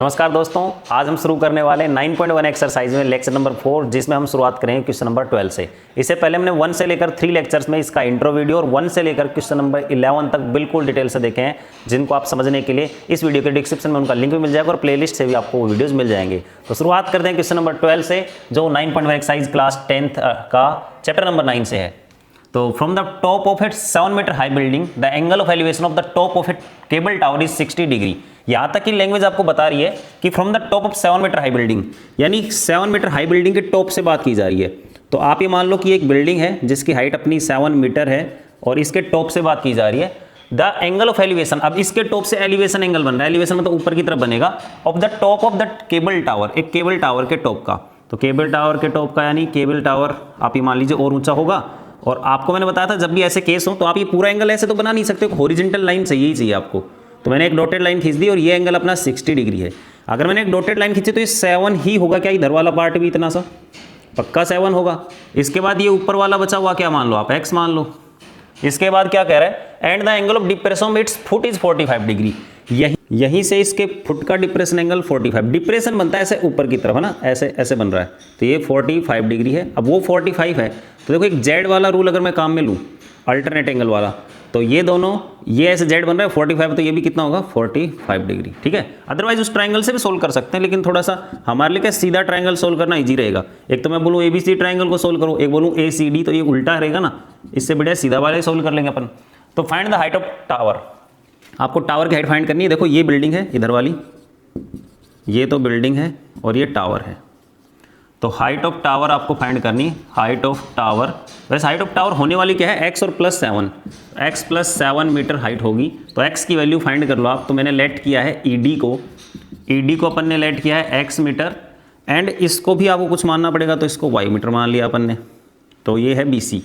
नमस्कार दोस्तों, आज हम शुरू करने वाले हैं 9.1 एक्सरसाइज में लेक्चर नंबर 4, जिसमें हम शुरुआत करेंगे क्वेश्चन नंबर 12 से। इससे पहले हमने 1 से लेकर 3 लेक्चर्स में इसका इंट्रो वीडियो और 1 से लेकर क्वेश्चन नंबर 11 तक बिल्कुल डिटेल से देखे हैं, जिनको आप समझने के लिए इस वीडियो के डिस्क्रिप्शन में उनका लिंक भी मिल जाएगा और प्लेलिस्ट से भी आपको वो वीडियोज़ मिल जाएंगे। तो शुरुआत करते हैं क्वेश्चन नंबर 12 से, जो 9.1 एक्सरसाइज क्लास 10th का चैप्टर नंबर 9 से है। तो from the top of a 7 metre high building the angle of elevation of the top of a cable tower is 60 degree. यहाँ तक की लैंग्वेज आपको बता रही है कि from the top of 7 metre high building, यानी 7 मीटर हाई बिल्डिंग के टॉप से बात की जा रही है। तो आप ये मान लो कि एक बिल्डिंग है जिसकी हाइट अपनी 7 मीटर है और इसके टॉप से बात की जा रही है। द एंगल ऑफ एलिवेशन, अब इसके टॉप से एलिवेशन एंगल बन रहा है, एलिवेशन मतलब ऊपर की तरफ बनेगा, of the top of the cable tower, एक केबल टावर के टॉप का। तो केबल टावर के टॉप का यानी केबल टावर आप ये मान लीजिए और ऊंचा होगा। और आपको मैंने बताया था जब भी ऐसे केस हो तो आप ये पूरा एंगल ऐसे तो बना नहीं सकते, हॉरिजॉन्टल लाइन चाहिए ही चाहिए आपको। तो मैंने एक डॉटेड लाइन खींच दी और ये एंगल अपना 60 डिग्री है। अगर मैंने एक डॉटेड लाइन खींची तो ये 7 ही होगा क्या, इधर वाला पार्ट भी इतना सा पक्का 7 होगा। इसके बाद ये ऊपर वाला बचा हुआ क्या मान लो आप, x मान लो। इसके बाद क्या कह रहा है, and the angle of depression it's foot is 45 degree. यहीं से इसके फुट का डिप्रेशन एंगल 45, डिप्रेशन बनता है ऐसे ऊपर की तरफ है ना, ऐसे ऐसे बन रहा है। तो ये 45 डिग्री है। अब वो 45 है तो देखो एक जेड वाला रूल अगर मैं काम में लूँ, अल्टरनेट एंगल वाला, तो ये दोनों ये ऐसे जेड बन रहा है 45, तो ये भी कितना होगा 45 डिग्री। ठीक है, अदरवाइज उस ट्रायंगल से भी सोल्व कर सकते हैं, लेकिन थोड़ा सा हमारे लिए क्या सीधा ट्रायंगल सोल्व करना इजी रहेगा। एक तो मैं बोलूँ ABC ट्रायंगल को सोल्व करो, एक बोलूँ ACD, तो ये उल्टा रहेगा ना, इससे बढ़िया सीधा वाला ही सोल्व कर लेंगे अपन। तो find the height of tower, आपको टावर की हाइट फाइंड करनी है। देखो ये बिल्डिंग है इधर वाली, ये तो बिल्डिंग है और ये टावर है। तो हाइट ऑफ टावर आपको फाइंड करनी है, हाइट ऑफ टावर। वैसे हाइट ऑफ टावर होने वाली क्या है, x और +7, x +7 मीटर हाइट होगी। तो x की वैल्यू फाइंड कर लो आप। तो मैंने लेट किया है ED को अपन ने लेट किया है x मीटर, एंड इसको भी आपको कुछ मानना पड़ेगा, तो इसको y मीटर मान लिया अपन ने। तो ये है BC,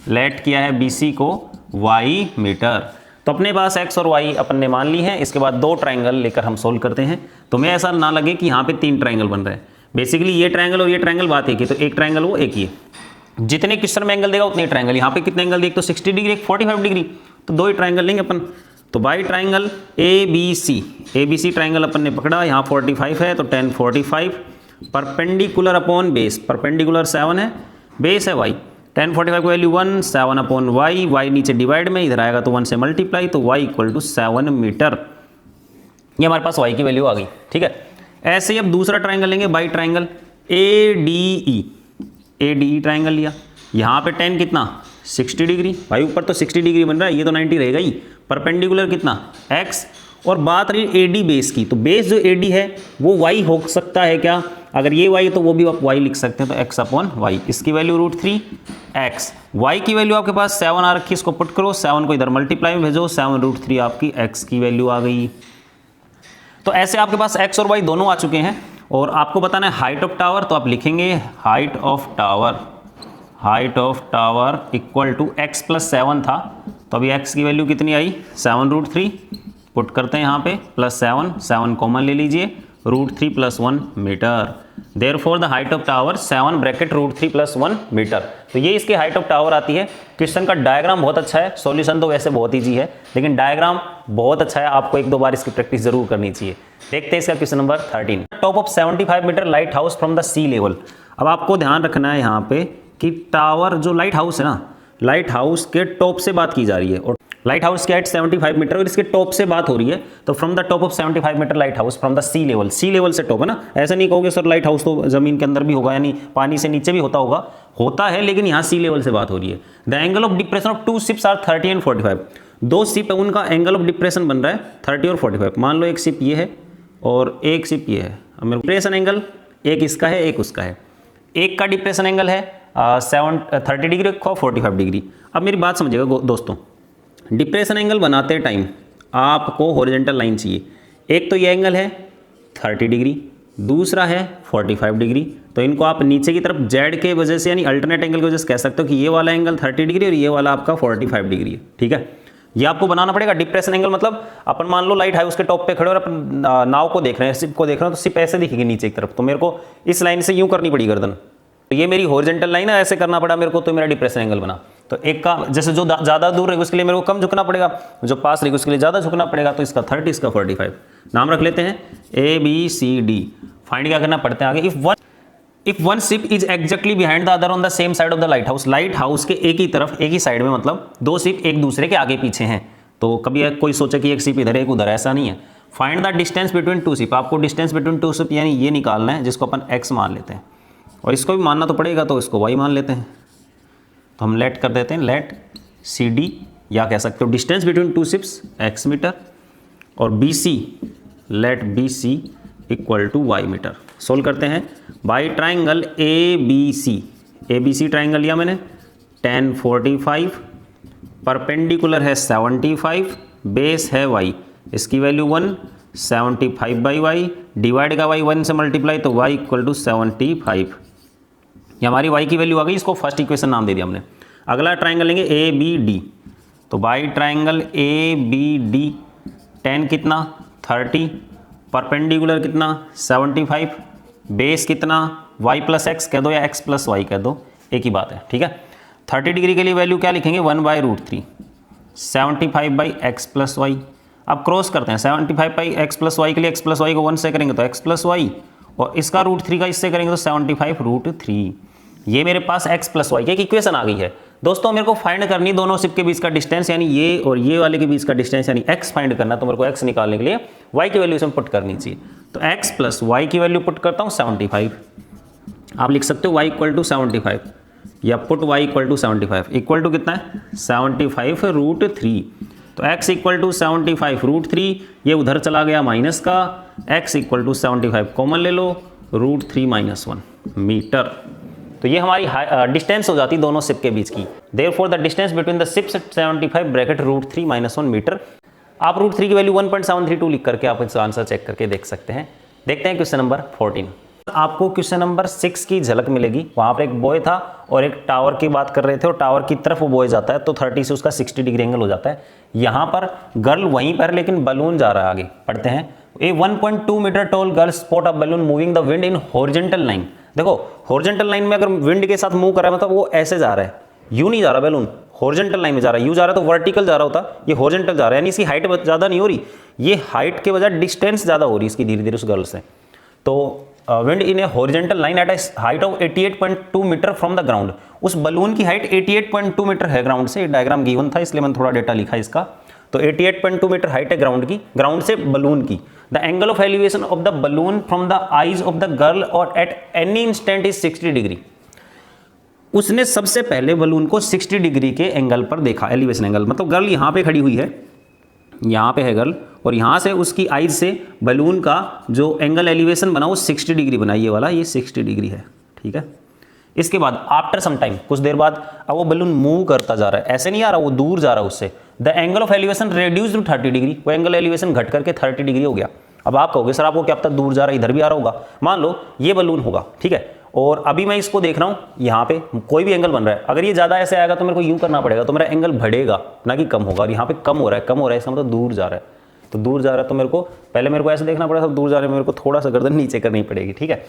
लेट किया है BC को y मीटर। तो अपने पास x और y अपन ने मान ली है। इसके बाद 2 ट्रायंगल लेकर हम सोल्व करते हैं। तो मैं ऐसा ना लगे कि यहाँ पे 3 ट्रायंगल बन रहे हैं। बेसिकली ये ट्रायंगल और ये ट्रायंगल बात एक ही, तो एक ट्रायंगल वो एक ही है। जितने क्वेश्चन में एंगल देगा उतने ट्रायंगल। यहाँ पे कितने एंगल देख, तो 60 डिग्री, एक 45 डिग्री, तो 2 ही ट्रायंगल लेंगे अपन। तो बाई ट्रायंगल ABC ट्रायंगल अपन ने पकड़ा, यहाँ 45 है तो 10 45, परपेंडिकुलर अपॉन बेस, परपेंडिकुलर 7 है, बेस है y, 10 45 की वैल्यू 1, 7 अपॉन y नीचे डिवाइड में, इधर आएगा तो 1 से मल्टीप्लाई, तो y इक्वल टू 7 मीटर। ये हमारे पास y की वैल्यू आ गई। ठीक है, ऐसे ही अब दूसरा ट्रायंगल लेंगे, बाई ट्रायंगल ADE ट्रायंगल लिया। यहाँ पे 10 कितना 60 डिग्री, भाई ऊपर तो 60 डिग्री बन रहा है, ये तो 90 रहेगा ही। परपेंडिकुलर कितना x, और बात रही AD बेस की, तो बेस जो AD है वो y हो सकता है क्या, अगर ये y है तो वो भी आप y लिख सकते हैं, तो x अपॉन y, इसकी वैल्यू √3x। y की वैल्यू आपके पास 7 आ रखी, इसको पुट करो, 7 को इधर मल्टीप्लाई में भेजो, 7√3 आपकी x की वैल्यू आ गई। तो ऐसे आपके पास x और y दोनों आ चुके हैं। और आपको बताना है हाइट ऑफ टावर, तो आप लिखेंगे height of tower equal to x +7 था, तो अभी x की वैल्यू कितनी आई 7√3, पुट करते हैं यहाँ पे +7 कॉमन ले लीजिए, √3 + 1 metre. Therefore the height of tower 7 bracket √3 + 1 metre. तो ये इसकी हाइट ऑफ टावर आती है। क्वेश्चन का डायग्राम बहुत अच्छा है, सॉल्यूशन तो वैसे बहुत ईजी है, लेकिन डायग्राम बहुत अच्छा है, आपको 1-2 बार इसकी प्रैक्टिस जरूर करनी चाहिए। देखते हैं इसका question number 13, top of 75 metre light house from the sea level. अब आपको ध्यान रखना है यहाँ पे कि टावर जो लाइट हाउस है ना, लाइट हाउस के टॉप से बात की जा रही है, और लाइट हाउस की हाइट 75 मीटर और इसके टॉप से बात हो रही है। तो from the top of 75 metre light house from the sea level से टॉप है ना, ऐसा नहीं कहोगे सर लाइट हाउस तो जमीन के अंदर भी होगा, यानी पानी से नीचे भी होता है, लेकिन यहाँ सी लेवल से बात हो रही है। The angle of depression of 2 ships are 30 and 45, 2 ship है, उनका एंगल ऑफ डिप्रेशन बन रहा है 30 और 45। मान लो एक शिप ये है और एक शिप ये है, अब मेरे डिप्रेशन एंगल एक इसका है एक उसका है, एक का डिप्रेशन एंगल है 30 डिग्री, 45 डिग्री। अब मेरी बात समझिएगा दोस्तों, डिप्रेशन एंगल बनाते टाइम आपको हॉरिजॉन्टल लाइन चाहिए। एक तो ये एंगल है 30 डिग्री, दूसरा है 45 डिग्री। तो इनको आप नीचे की तरफ जेड के वजह से यानी अल्टरनेट एंगल की वजह से कह सकते हो कि ये वाला एंगल 30 डिग्री और ये वाला आपका 45 डिग्री है। ठीक है, ये आपको बनाना पड़ेगा। डिप्रेशन एंगल मतलब अपन मान लो लाइट हाउस के टॉप पे खड़े और अपन नाव को देख रहे हैं, शिप को देख रहे हैं, तो शिप ऐसे दिखेगी नीचे की तरफ, तो मेरे को इस लाइन से यूं करनी पड़ी गर्दन, तो ये मेरी हॉरिजॉन्टल लाइन है, ऐसे करना पड़ा मेरे को, तो मेरा डिप्रेशन एंगल बना। तो एक का जैसे जो ज़्यादा दूर रहेगा उसके लिए मेरे को कम झुकना पड़ेगा, जो पास रहेगा उसके लिए ज़्यादा झुकना पड़ेगा। तो इसका 30, इसका 45। नाम रख लेते हैं ABCD। फाइंड क्या करना पड़ते हैं आगे। If one ship is exactly behind the other on the same side of the light house, light house के एक ही तरफ एक ही साइड में, मतलब दो शिप एक दूसरे के आगे पीछे हैं। तो कभी कोई सोचे कि एक शिप इधर एक उधर, ऐसा नहीं है। Find the distance between to ship, आपको डिस्टेंस बिटवीन टू शिप यानी ये निकालना है, जिसको अपन x मान लेते हैं, और इसको भी मानना तो पड़ेगा, तो इसको y मान लेते हैं। तो हम लेट कर देते हैं, लेट CD, या कह सकते हो distance between two ships x metre, और BC, let BC equal to y metre. Solve करते हैं। बाई ट्राइंगल ABC ट्राइंगल लिया मैंने, tan 45, परपेंडिकुलर है 75, बेस है y, इसकी वैल्यू 1, 75 बाई y, डिवाइड का y 1 से मल्टीप्लाई, तो y इक्वल टू 75। ये हमारी y की वैल्यू आ गई, इसको फर्स्ट इक्वेशन नाम दे दिया हमने। अगला ट्राइंगल लेंगे ABD, तो बाई ट्राइंगल ABD, tan कितना 30, परपेंडिकुलर कितना 75, बेस कितना y प्लस एक्स कह दो या x प्लस वाई कह दो, एक ही बात है, ठीक है। 30 डिग्री के लिए वैल्यू क्या लिखेंगे, 1/√3, 75 बाई एक्स प्लस वाई। अब क्रॉस करते हैं, 75 बाई एक्स प्लस वाई के लिए x प्लस वाई को 1 से करेंगे तो x प्लस वाई, और इसका √3 का इससे करेंगे तो 75√3। ये मेरे पास x प्लस वाई की एक इक्वेशन आ गई है। दोस्तों मेरे को फाइंड करनी दोनों शिप के बीच का डिस्टेंस, यानी ये और ये वाले के बीच का डिस्टेंस, यानी x फाइंड करना। तो मेरे को x निकालने के लिए y की वैल्यू इसमें पुट करनी चाहिए। तो x प्लस वाई की वैल्यू पुट करता हूँ 75। आप लिख सकते हो y इक्वल टू 75, या put y equal to 75, equal to कितना है 75√3। तो x इक्वल टू 75√3, ये उधर चला गया माइनस का, x इक्वल टू 75 कॉमन ले लो, √3 - 1 मीटर। तो ये हमारी डिस्टेंस हो जाती दोनों शिप के बीच की। Therefore the distance between the ships 75 bracket √3 - 1 metre. आप √3 की वैल्यू 1.732 लिख करके आप इसका आंसर चेक करके देख सकते हैं। देखते हैं क्वेश्चन नंबर 14। आपको क्वेश्चन नंबर 6 की झलक मिलेगी। वहाँ पर एक बॉय था और एक टावर की बात कर रहे थे, और टावर की तरफ वो बॉय जाता है तो 30 से उसका 60 डिग्री एंगल हो जाता है। यहाँ पर गर्ल वहीं पर, लेकिन बलून जा रहा है आगे। पढ़ते हैं। A 1.2 metre tall girl spot a balloon moving the wind in horizontal line. देखो हॉरिजॉन्टल लाइन में अगर विंड के साथ मूव कर रहा है, मतलब वो ऐसे जा रहा है, यूं नहीं जा रहा बैलून, हॉरिजॉन्टल लाइन में जा रहा है। यूं जा रहा है तो वर्टिकल जा रहा होता, ये हॉरिजॉन्टल जा रहा है, यानी इसकी हाइट ज़्यादा नहीं हो रही, ये हाइट के बजाय डिस्टेंस ज़्यादा हो रही है इसकी धीरे धीरे उस गर्ल से। तो wind in a horizontal line at a height of 88.2 metre from the ground. उस बलून की हाइट 88.2 मीटर है ग्राउंड से। डायग्राम गिवन था इसलिए मैंने थोड़ा डेटा लिखा इसका। तो 88.2 मीटर हाइट है ग्राउंड की, ग्राउंड से बलून की। The angle of elevation of the balloon from the eyes of the girl और at any instant is 60 degree. उसने सबसे पहले बलून को 60 डिग्री के एंगल पर देखा, एलिवेशन एंगल, मतलब गर्ल यहाँ पे खड़ी हुई है, यहाँ पे है गर्ल, और यहाँ से उसकी आइज से बलून का जो एंगल एलिवेशन बना वो 60 डिग्री बना, ये वाला, ये 60 डिग्री है, ठीक है। इसके बाद आफ्टर सम टाइम, कुछ देर बाद, अब वो बलून मूव करता जा रहा है, ऐसे नहीं आ रहा, वो दूर जा रहा है उससे। The angle of elevation reduce to 30 degree, वो एंगल एलिवेशन घट करके 30 डिग्री हो गया। अब आप कहोगे सर आपको क्या पता दूर जा रहा है, इधर भी आ रहा होगा। मान लो ये बलून होगा, ठीक है, और अभी मैं इसको देख रहा हूँ, यहाँ पे कोई भी एंगल बन रहा है, अगर ये ज़्यादा ऐसे आएगा तो मेरे को यूँ करना पड़ेगा, तो मेरा एंगल बढ़ेगा ना कि कम होगा। और यहाँ पे कम हो रहा है, कम हो रहा है, इसका मतलब दूर जा रहा है। तो दूर जा रहा है तो मेरे को पहले मेरे को ऐसे देखना पड़ेगा, दूर जा रहा है मेरे को थोड़ा सा गर्दन नीचे करनी पड़ेगी, ठीक है।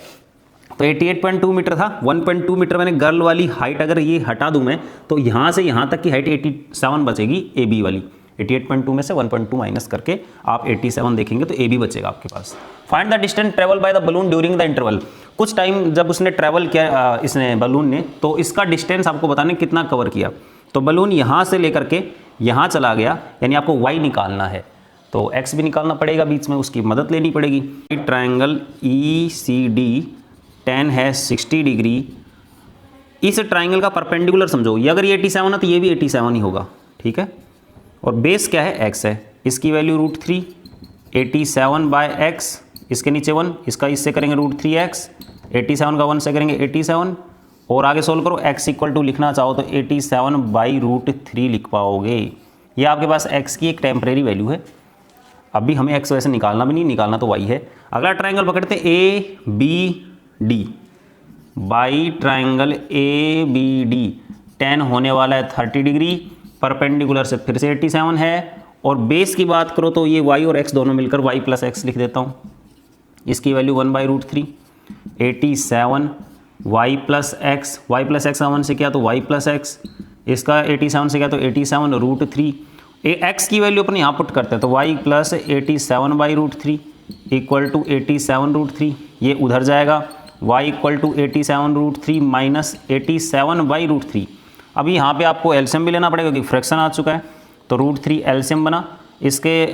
तो 88.2 मीटर था, 1.2 मीटर मैंने गर्ल वाली हाइट अगर ये हटा दूं मैं, तो यहाँ से यहाँ तक की हाइट 87 बचेगी ए बी वाली। 88.2 में से 1.2 माइनस करके आप 87 देखेंगे तो ए बी बचेगा आपके पास। Find the distance travel by the balloon during the interval. कुछ टाइम जब उसने ट्रेवल किया इसने बलून ने, तो इसका डिस्टेंस आपको बताने कितना कवर किया। तो बलून यहाँ से लेकर के यहाँ चला गया, यानी आपको वाई निकालना है, तो एक्स भी निकालना पड़ेगा, बीच में उसकी मदद लेनी पड़ेगी। ट्रायंगल ECD tan है 60 डिग्री। इस ट्राइंगल का परपेंडिकुलर समझो, ये अगर ये 87 है तो ये भी 87 ही होगा, ठीक है। और बेस क्या है, x है, इसकी वैल्यू √3, 87 बाय x, इसके नीचे 1, इसका इससे करेंगे √3x, 87 का 1 से करेंगे 87, और आगे सोल्व करो, x इक्वल टू लिखना चाहो तो 87 बाई √3 लिख पाओगे। ये आपके पास x की एक टेम्परेरी वैल्यू है। अभी हमें x वैसे निकालना भी नहीं, निकालना तो y है। अगला ट्राइंगल पकड़ते हैं ABD, by triangle ABD, tan होने वाला है 30 डिग्री, परपेंडिकुलर से फिर से 87 है, और बेस की बात करो तो ये y और x दोनों मिलकर y प्लस एक्स लिख देता हूँ। इसकी वैल्यू 1/√3, 87 y प्लस एक्स का 1 से किया तो y प्लस एक्स, इसका 87 से गया तो 87√3। एक्स की वैल्यू अपन यहाँ पुट करते हैं तो y प्लस 87/√3 इक्वल टू 87√3, ये उधर जाएगा। y equal to 87√3 minus 87/√3। अभी यहाँ पे आपको एलसीएम भी लेना पड़ेगा क्योंकि फ्रैक्शन आ चुका है, तो √3 एलसीएम बना। इसके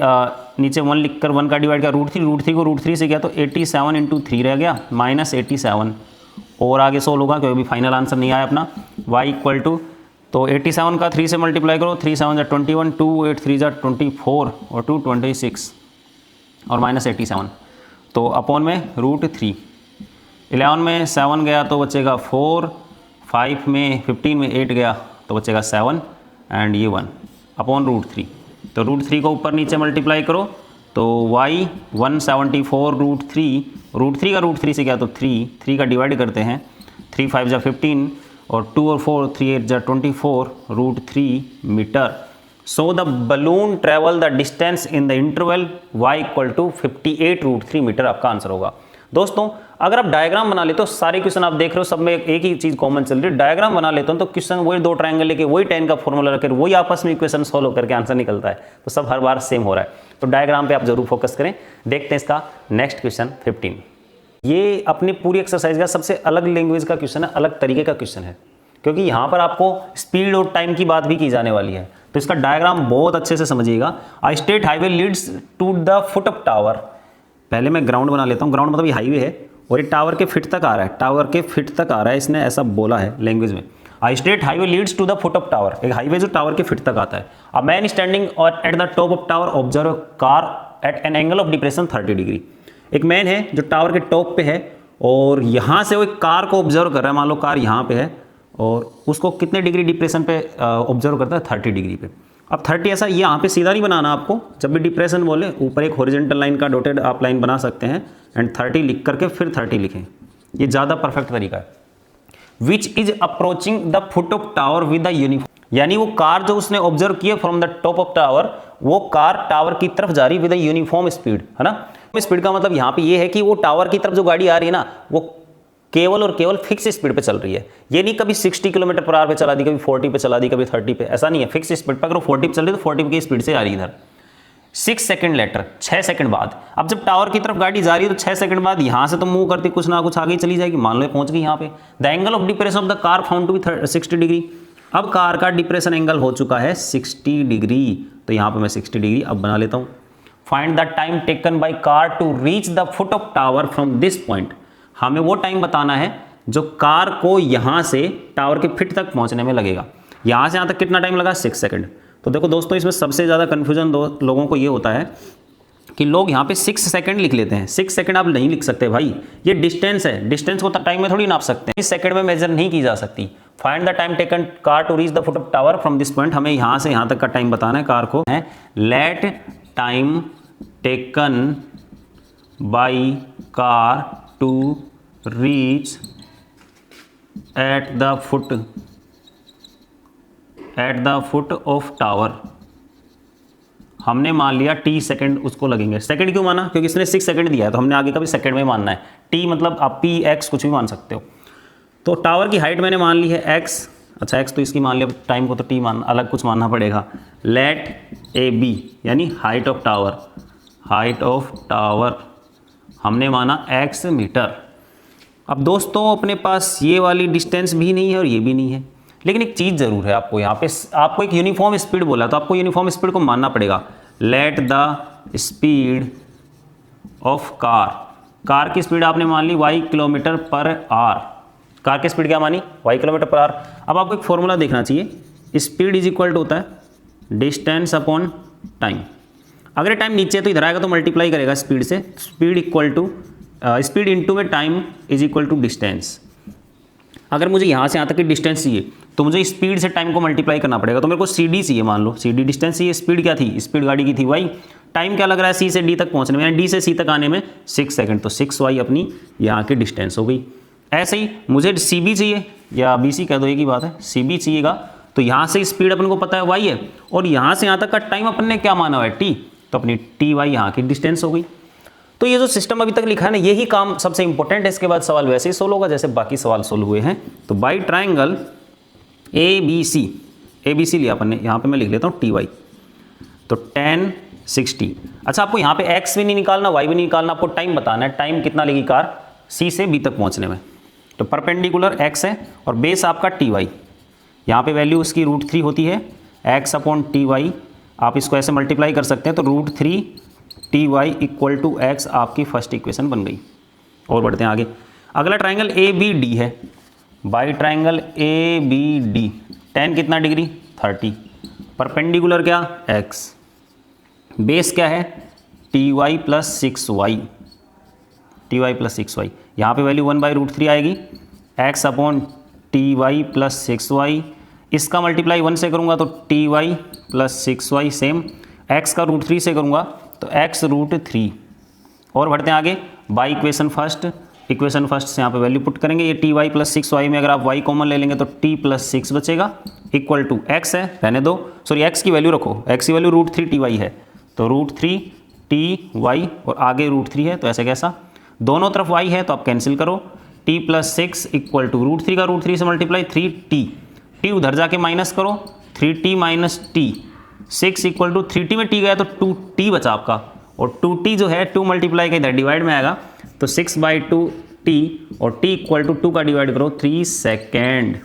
नीचे 1 लिखकर 1 का डिवाइड किया √3 को √3 से गया तो 87 × 3 रह गया माइनस 87, और आगे सोल्व होगा क्योंकि फाइनल आंसर नहीं आया अपना। y इक्वल टू तो 87 का 3 से मल्टीप्लाई करो, 3 7 जा 21, 2 8 3 जा 24 और 2 26 और माइनस 87, तो अपॉन में √3। 11 में 7 गया तो बचेगा 4, 5 में 15 में 8 गया तो बचेगा 7 एंड ये 1 अपॉन √3। तो √3 को ऊपर नीचे मल्टीप्लाई करो तो y 174√3, √3 का √3 से गया तो 3 का डिवाइड करते हैं, 3 5 जा 15 और 2 और 4 3 8 जा 24 √3 metre. So the balloon travel the distance in the interval y equal to 58√3 metre आपका आंसर होगा। दोस्तों अगर आप डायग्राम बना लेते हो, सारे क्वेश्चन आप देख रहे हो सब में एक ही चीज कॉमन चल रही है, डायग्राम बना लेते हो तो क्वेश्चन वही 2 ट्रायंगल लेके वही tan का फॉर्मूला रखकर वही आपस में इक्वेशन सॉल्व करके आंसर निकलता है, तो सब हर बार सेम हो रहा है। तो डायग्राम पे आप जरूर फोकस करें। देखते हैं इसका नेक्स्ट क्वेश्चन 15। ये अपनी पूरी एक्सरसाइज का सबसे अलग लैंग्वेज का क्वेश्चन है, अलग तरीके का क्वेश्चन है, क्योंकि यहाँ पर आपको स्पीड और टाइम की बात भी की जाने वाली है। तो इसका डायग्राम बहुत अच्छे से समझिएगा। A straight highway leads to the foot of tower. पहले मैं ग्राउंड बना लेता हूँ, ग्राउंड मतलब ये हाईवे है और ये टावर के फिट तक आ रहा है, टावर के फिट तक आ रहा है, इसने ऐसा बोला है लैंग्वेज में। A straight highway leads to the foot of tower, एक हाईवे जो टावर के फिट तक आता है। A man standing at the top of tower observe car at an angle of depression 30 degree. एक मैन है जो टावर के टॉप पे है और यहाँ से वो एक कार को ऑब्जर्व कर रहा है। मान लो कार यहाँ पे है और उसको कितने डिग्री डिप्रेशन पे ऑब्जर्व करता है, 30 डिग्री पे। अब 30 ऐसा यहाँ पे सीधा नहीं बनाना आपको, जब भी डिप्रेशन बोले ऊपर एक हॉरिजॉन्टल लाइन का डॉटेड आप लाइन बना सकते हैं एंड 30 लिख करके फिर 30 लिखें, ये ज़्यादा परफेक्ट तरीका है। Which is approaching the foot of tower with the uniform, यानी वो कार जो उसने ऑब्जर्व किया from the top of tower, वो कार टावर की तरफ जा रही विद द यूनिफॉर्म स्पीड, है ना। स्पीड का मतलब यहाँ पे ये है कि वो टावर की तरफ जो गाड़ी आ रही है ना, वो केवल और केवल फिक्स स्पीड पे चल रही है। ये नहीं कभी 60 किलोमीटर पर आवर पे चला दी, कभी 40 पे चला दी, कभी 30 पे, ऐसा नहीं है। फिक्स स्पीड पर अगर 40 पे चल रही है तो 40 की स्पीड से आ रही है इधर। 6 सेकंड लेटर, 6 सेकंड बाद। अब जब टावर की तरफ गाड़ी जा रही है तो 6 सेकंड बाद यहाँ से तो मूव करती कुछ ना कुछ आगे चली जाएगी। मान लो पहुंच गई यहाँ पे। The angle of depression of the car found to be 60 degree. अब कार का डिप्रेशन एंगल हो चुका है 60 डिग्री, तो यहाँ पे मैं 60 डिग्री अब बना लेता हूँ। Find the time taken by car to reach the foot of tower from this point. हमें वो टाइम बताना है जो कार को यहाँ से टावर के फिट तक पहुँचने में लगेगा। यहाँ से यहाँ तक कितना टाइम लगा, 6 सेकंड। तो देखो दोस्तों, इसमें सबसे ज़्यादा कन्फ्यूजन लोगों को ये होता है कि लोग यहाँ पे 6 सेकंड लिख लेते हैं। 6 सेकंड आप नहीं लिख सकते भाई, ये डिस्टेंस है, डिस्टेंस को टाइम में थोड़ी नाप सकते हैं, इस सेकंड में मेजर नहीं की जा सकती। Find the time taken car to reach the foot of tower from this point. हमें यहाँ से यहाँ तक का टाइम बताना है कार को। है let time taken by car to reach at the foot of tower. हमने मान लिया t सेकंड उसको लगेंगे। सेकंड क्यों माना, क्योंकि इसने 6 सेकंड दिया है, तो हमने आगे का भी सेकंड में मानना है। t मतलब आप p x कुछ भी मान सकते हो। तो टावर की हाइट मैंने मान ली है x, अच्छा x तो इसकी मान लिया, टाइम को तो t मान अलग कुछ मानना पड़ेगा। लेट ए बी यानी height of tower, height of tower हमने माना x मीटर। अब दोस्तों अपने पास ये वाली डिस्टेंस भी नहीं है और ये भी नहीं है, लेकिन एक चीज़ ज़रूर है। आपको यहाँ पे आपको एक यूनिफॉर्म स्पीड बोला, तो आपको यूनिफॉर्म स्पीड को मानना पड़ेगा। Let the speed of car, car की स्पीड आपने मान ली y kilometre per hour. Car की स्पीड क्या मानी, y किलोमीटर पर आवर। अब आपको एक फॉर्मूला देखना चाहिए, स्पीड इज इक्वल टू होता है डिस्टेंस अपॉन टाइम। अगर टाइम नीचे है तो इधर आएगा तो मल्टीप्लाई करेगा स्पीड से। Speed equal to speed into में time is equal to distance. अगर मुझे यहाँ से यहाँ तक की डिस्टेंस चाहिए तो मुझे स्पीड से टाइम को मल्टीप्लाई करना पड़ेगा। तो मेरे को CD चाहिए, मान लो CD डिस्टेंस चाहिए। स्पीड क्या थी, स्पीड गाड़ी की थी y। टाइम क्या लग रहा है C से D तक पहुँचने में, यानी D से C तक आने में 6 सेकंड, तो 6y अपनी यहाँ की डिस्टेंस हो गई। ऐसे ही मुझे CB चाहिए या BC कह दो, एक ही बात है, CB चाहिएगा। तो यहाँ से स्पीड अपन को पता है y है और यहाँ से यहाँ तक का टाइम अपन ने क्या माना हुआ है t, तो अपनी ty यहाँ की डिस्टेंस हो गई। तो ये जो सिस्टम अभी तक लिखा है ना, यही काम सबसे इंपॉर्टेंट है। इसके बाद सवाल वैसे ही सोल्व होगा जैसे बाकी सवाल सोल्व हुए हैं। तो बाई ट्राइंगल ABC ABC लिया अपन ने, यहाँ पे मैं लिख लेता हूँ TY, तो 10 60। अच्छा, आपको यहाँ पे x भी नहीं निकालना, y भी नहीं निकालना, आपको टाइम बताना है, टाइम कितना लेगी कार C से B तक पहुँचने में। तो परपेंडिकुलर x है और बेस आपका TY, यहाँ पे वैल्यू उसकी √3 होती है, x/TY, आप इसको ऐसे मल्टीप्लाई कर सकते हैं, तो √3 TY = x आपकी फर्स्ट इक्वेशन बन गई। और बढ़ते हैं आगे। अगला ट्राइंगल ABD है, बाई ट्राइंगल ABD, tan कितना डिग्री 30, परपेंडिकुलर क्या x, बेस क्या है TY + 6y, TY + 6y, यहाँ पे वैल्यू 1/√3 आएगी, x/TY + 6y, इसका मल्टीप्लाई 1 से करूँगा तो TY + 6y सेम, x का √3 से करूँगा तो x√3। और बढ़ते हैं आगे, बाई इक्वेशन फर्स्ट से यहाँ पे वैल्यू पुट करेंगे, ये TY + 6y में अगर आप y कॉमन ले लेंगे तो t + 6 बचेगा, इक्वल टू x है, रहने दो, सॉरी x की वैल्यू रखो, x की वैल्यू √3 TY है, तो √3 TY और आगे √3 है, तो ऐसे कैसा, दोनों तरफ y है तो आप कैंसिल करो, t + 6 इक्वल टू √3 का √3 से मल्टीप्लाई 3t, t उधर जाके माइनस करो, 3t - t, 6 equal to 3t में t गया तो 2t बचा आपका, और 2t जो है 2 मल्टीप्लाई का इधर डिवाइड में आएगा, तो 6/2t और t इक्वल टू 2 का डिवाइड करो 3 सेकेंड।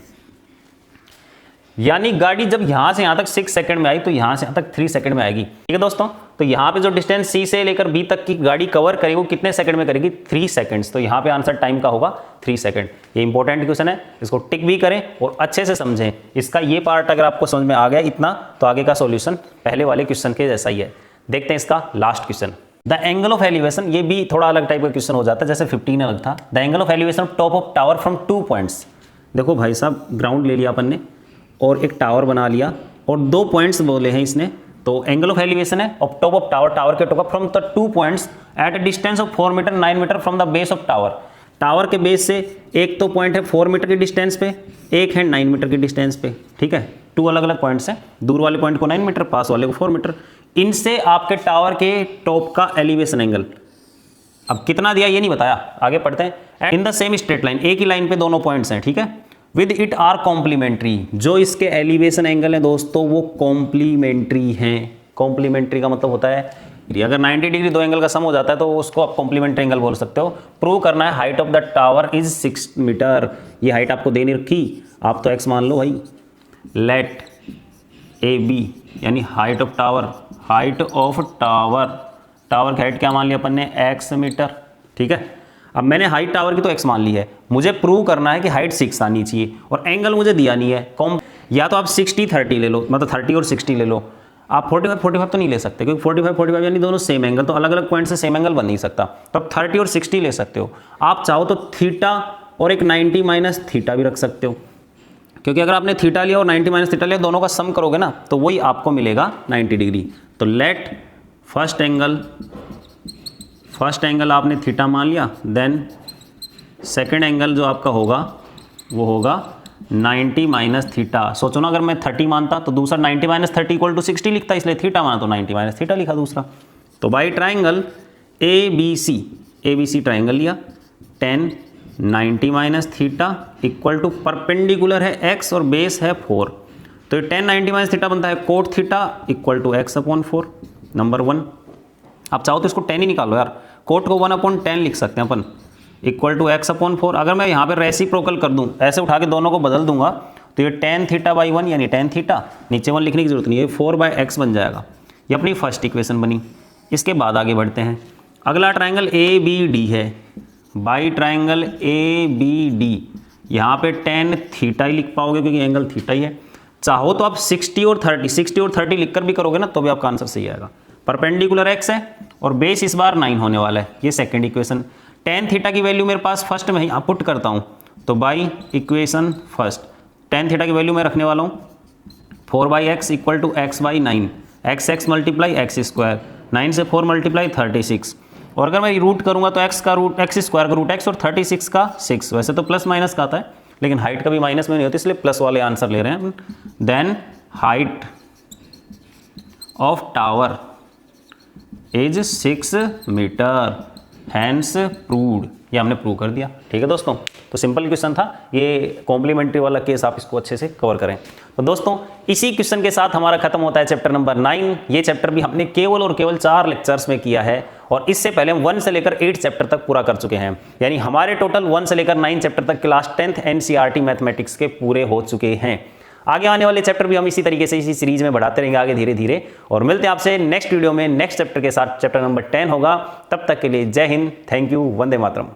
यानी गाड़ी जब यहां से यहां तक 6 सेकंड में आई तो यहां से यहां तक 3 सेकंड में आएगी। ठीक है दोस्तों, तो यहां पे जो डिस्टेंस C से लेकर B तक की गाड़ी कवर करेगी वो कितने सेकंड में करेगी, 3 सेकंड्स। तो यहां पे आंसर टाइम का होगा 3 सेकंड। ये इंपॉर्टेंट क्वेश्चन है, इसको टिक भी करें और अच्छे से समझें। इसका ये पार्ट अगर आपको समझ में आ गया इतना, तो आगे का सॉल्यूशन पहले वाले क्वेश्चन के जैसा ही है। देखते हैं इसका last question, the angle of elevation. ये भी थोड़ा अलग टाइप का क्वेश्चन हो जाता है, जैसे 15 अलग था। The angle of elevation of top of tower from 2 points. देखो भाई साहब, ग्राउंड ले लिया अपन ने और एक टावर बना लिया और 2 पॉइंट्स बोले हैं इसने, तो एंगल ऑफ एलिवेशन है of top of tower, tower के top from the 2 points at a distance of 4 metre 9 metre from the base of tower. Tower के बेस से एक तो पॉइंट है 4 मीटर की डिस्टेंस पे, एक है 9 मीटर की डिस्टेंस पे। ठीक है, 2 अलग अलग पॉइंट्स हैं, दूर वाले पॉइंट को 9 मीटर, पास वाले को 4 मीटर। इनसे आपके टावर के टॉप का एलिवेशन एंगल अब कितना दिया ये नहीं बताया, आगे पढ़ते हैं। In the same straight line, एक ही लाइन पे दोनों पॉइंट्स हैं। ठीक है, विद इट आर कॉम्प्लीमेंट्री। जो इसके एलिवेशन एंगल है दोस्तों वो कॉम्प्लीमेंट्री हैं। कॉम्प्लीमेंट्री का मतलब होता है अगर 90 डिग्री दो एंगल का सम हो जाता है तो उसको आप कॉम्प्लीमेंट्री एंगल बोल सकते हो। प्रूव करना है height of the tower is 6 metre. ये हाइट आपको देनी रखी, आप तो x मान लो भाई। लेट ए बी यानी height of tower, height of tower, tower की हाइट क्या मान लिया अपन ने, x मीटर। ठीक है, अब मैंने हाइट टावर की तो x मान ली है, मुझे प्रूव करना है कि हाइट 6 आनी चाहिए और एंगल मुझे दिया नहीं है। या तो आप 60 30 ले लो, मतलब 30 और 60 ले लो। आप 45 45 तो नहीं ले सकते, क्योंकि 45 45 यानी दोनों सेम एंगल, तो अलग अलग पॉइंट से सेम एंगल बन नहीं सकता। तो आप 30 और 60 ले सकते हो। आप चाहो तो थीटा और एक 90 माइनस थीटा भी रख सकते हो, क्योंकि अगर आपने थीटा लिया और 90 माइनस थीटा लिया, दोनों का सम करोगे ना तो वही आपको मिलेगा 90 डिग्री। तो लेट फर्स्ट एंगल आपने थीटा मान लिया, देन सेकेंड एंगल जो आपका होगा वो होगा 90 माइनस थीटा। सोचो ना, अगर मैं 30 मानता तो दूसरा 90 माइनस 30 इक्वल टू 60 लिखता, इसलिए थीटा माना तो 90 माइनस थीटा लिखा दूसरा। तो बाई ट्राइंगल ABC ट्राइंगल लिया, 10 90 minus theta equal to perpendicular है x और बेस है 4, तो ये 10 90 माइनस थीटा बनता है cot theta equal to x/4 number 1। आप चाहो तो इसको 10 ही निकालो यार, कोट को 1/10 लिख सकते हैं अपन, इक्वल टू x/4। अगर मैं यहाँ पे रेसिप्रोकल कर दूँ, ऐसे उठा के दोनों को बदल दूंगा, तो ये tan θ/1 यानी tan थीटा, नीचे 1 लिखने की जरूरत नहीं है, 4/x बन जाएगा। ये अपनी फर्स्ट इक्वेशन बनी। इसके बाद आगे बढ़ते हैं। अगला ट्राइंगल ABD है, बाई ट्राइंगल ABD, यहाँ पे tan थीटा ही लिख पाओगे क्योंकि एंगल थीटा ही है। चाहो तो आप 60 और 30 लिख कर भी करोगे ना तो भी आपका आंसर सही आएगा। परपेंडिकुलर x है और बेस इस बार 9 होने वाला है, ये सेकेंड इक्वेशन। tan थीटा की वैल्यू मेरे पास फर्स्ट में ही आप पुट करता हूँ, तो by equation first tan theta की वैल्यू मैं रखने वाला हूँ 4/x equal to x/9, x multiply x², 9 से 4 मल्टीप्लाई 36, और अगर मैं रूट करूँगा तो x स्क्वायर का रूट x और 36 का 6। वैसे तो प्लस माइनस का आता है, लेकिन हाइट कभी माइनस में नहीं होती, इसलिए प्लस वाले आंसर ले रहे हैं। Then height of tower is 6 metre, hence proved. ये हमने प्रूव कर दिया। ठीक है दोस्तों, तो सिंपल क्वेश्चन था ये, कॉम्प्लीमेंट्री वाला केस आप इसको अच्छे से कवर करें। तो दोस्तों इसी क्वेश्चन के साथ हमारा खत्म होता है चैप्टर नंबर 9। ये चैप्टर भी हमने केवल और केवल 4 लेक्चर्स में किया है और इससे पहले हम 1 से लेकर 8 चैप्टर तक पूरा कर चुके हैं। यानी हमारे टोटल 1 से लेकर 9 चैप्टर तक क्लास 10th NCERT मैथमेटिक्स के पूरे हो चुके हैं। आगे आने वाले चैप्टर भी हम इसी तरीके से इसी सीरीज में बढ़ाते रहेंगे आगे धीरे धीरे, और मिलते हैं आपसे नेक्स्ट वीडियो में नेक्स्ट चैप्टर के साथ। चैप्टर नंबर 10 होगा। तब तक के लिए जय हिंद, थैंक यू, वंदे मातरम।